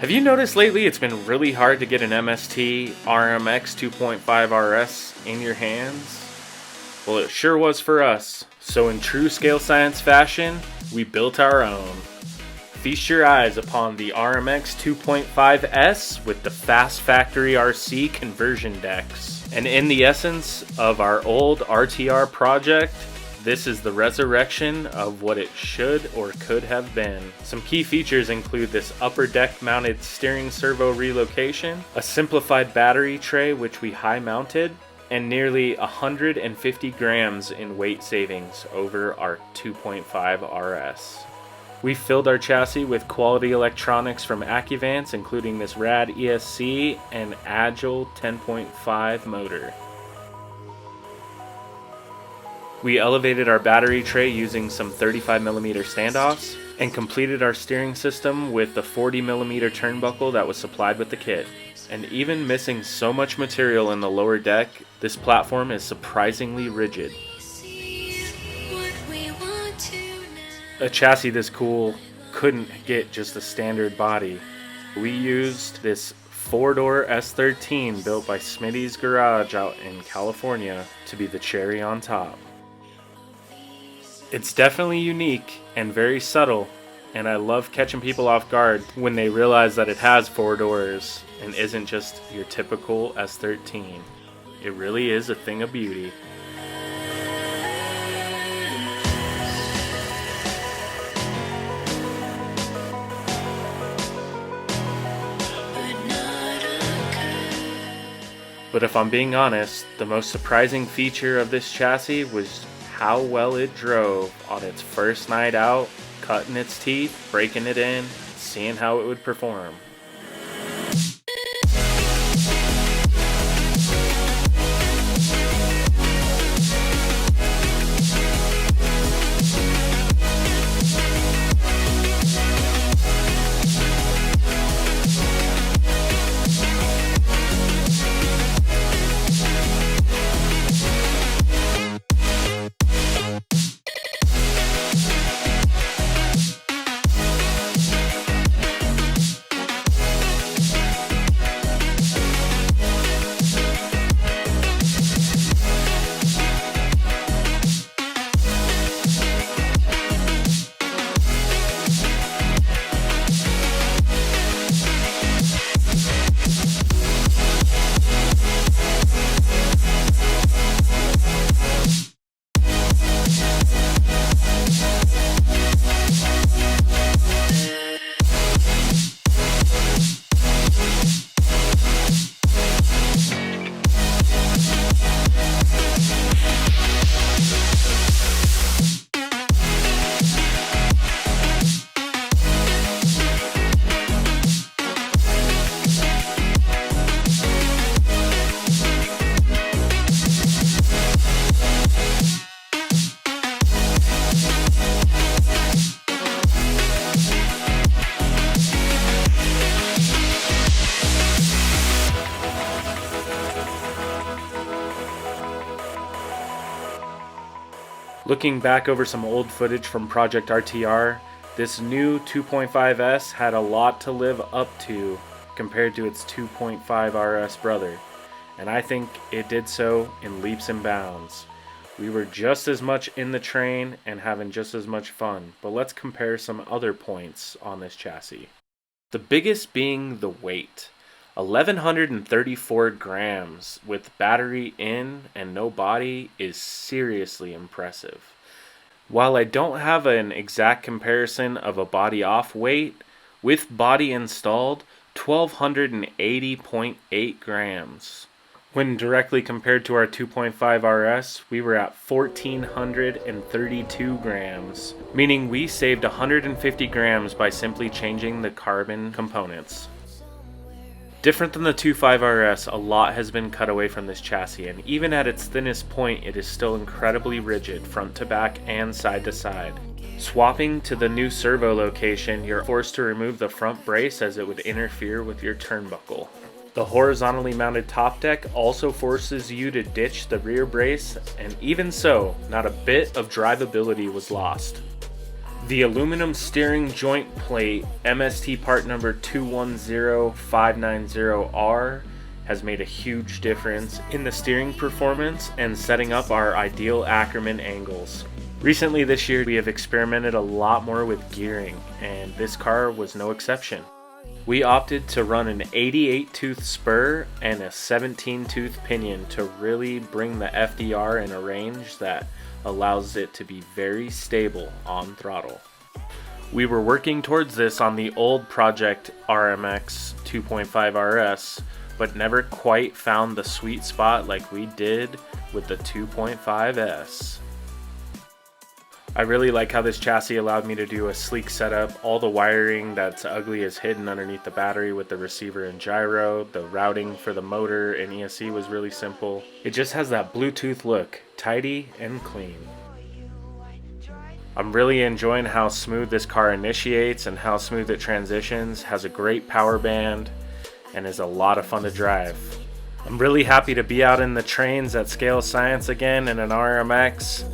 Have you noticed lately it's been really hard to get an Mst Rmx 2.5 RS in your hands? Well, it sure was for us. So in true scale science fashion, we built our own. Feast your eyes upon the Rmx 2.5S with the Fast Factory RC conversion decks. And in the essence of our old RTR project, this is the resurrection of what it should or could have been. Some key features include this upper deck mounted steering servo relocation, a simplified battery tray which we high mounted, and nearly 150 grams in weight savings over our 2.5 RS. We filled our chassis with quality electronics from Accuvance, including this rad ESC and Agile 10.5 motor. We elevated our battery tray using some 35mm standoffs and completed our steering system with the 40mm turnbuckle that was supplied with the kit. And even missing so much material in the lower deck, this platform is surprisingly rigid. A chassis this cool couldn't get just a standard body. We used this 4-door S13 built by Smitty's Garage out in California to be the cherry on top. It's definitely unique and very subtle, and I love catching people off guard when they realize that it has 4 doors and isn't just your typical S13. It really is a thing of beauty. But if I'm being honest, the most surprising feature of this chassis was how well it drove on its first night out, cutting its teeth, breaking it in, seeing how it would perform. Looking back over some old footage from Project RTR, this new 2.5S had a lot to live up to compared to its 2.5 RS brother, and I think it did so in leaps and bounds. We were just as much in the train and having just as much fun, but let's compare some other points on this chassis. The biggest being the weight. 1,134 grams with battery in and no body is seriously impressive. While I don't have an exact comparison of a body off weight, with body installed, 1,280.8 grams. When directly compared to our 2.5 RS, we were at 1,432 grams, meaning we saved 150 grams by simply changing the carbon components. Different than the 2.5 RS, a lot has been cut away from this chassis, and even at its thinnest point, it is still incredibly rigid, front to back and side to side. Swapping to the new servo location, you're forced to remove the front brace as it would interfere with your turnbuckle. The horizontally mounted top deck also forces you to ditch the rear brace, and even so, not a bit of drivability was lost. The aluminum steering joint plate MST part number 210590R has made a huge difference in the steering performance and setting up our ideal Ackerman angles. Recently this year we have experimented a lot more with gearing, and this car was no exception. We opted to run an 88 tooth spur and a 17 tooth pinion to really bring the FDR in a range that allows it to be very stable on throttle. We were working towards this on the old Project Rmx 2.5 RS, but never quite found the sweet spot like we did with the 2.5S. I really like how this chassis allowed me to do a sleek setup. All the wiring that's ugly is hidden underneath the battery with the receiver and gyro. The routing for the motor and ESC was really simple. It just has that Bluetooth look, tidy and clean. I'm really enjoying how smooth this car initiates and how smooth it transitions, has a great power band, and is a lot of fun to drive. I'm really happy to be out in the trains at Scale Science again in an RMX.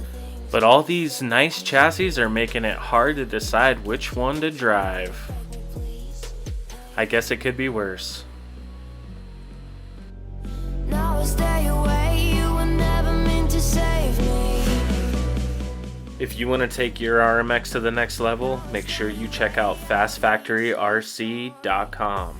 But all these nice chassis are making it hard to decide which one to drive. I guess it could be worse. Now I stay away, you were never meant to save me. If you want to take your RMX to the next level, make sure you check out fastfactoryrc.com.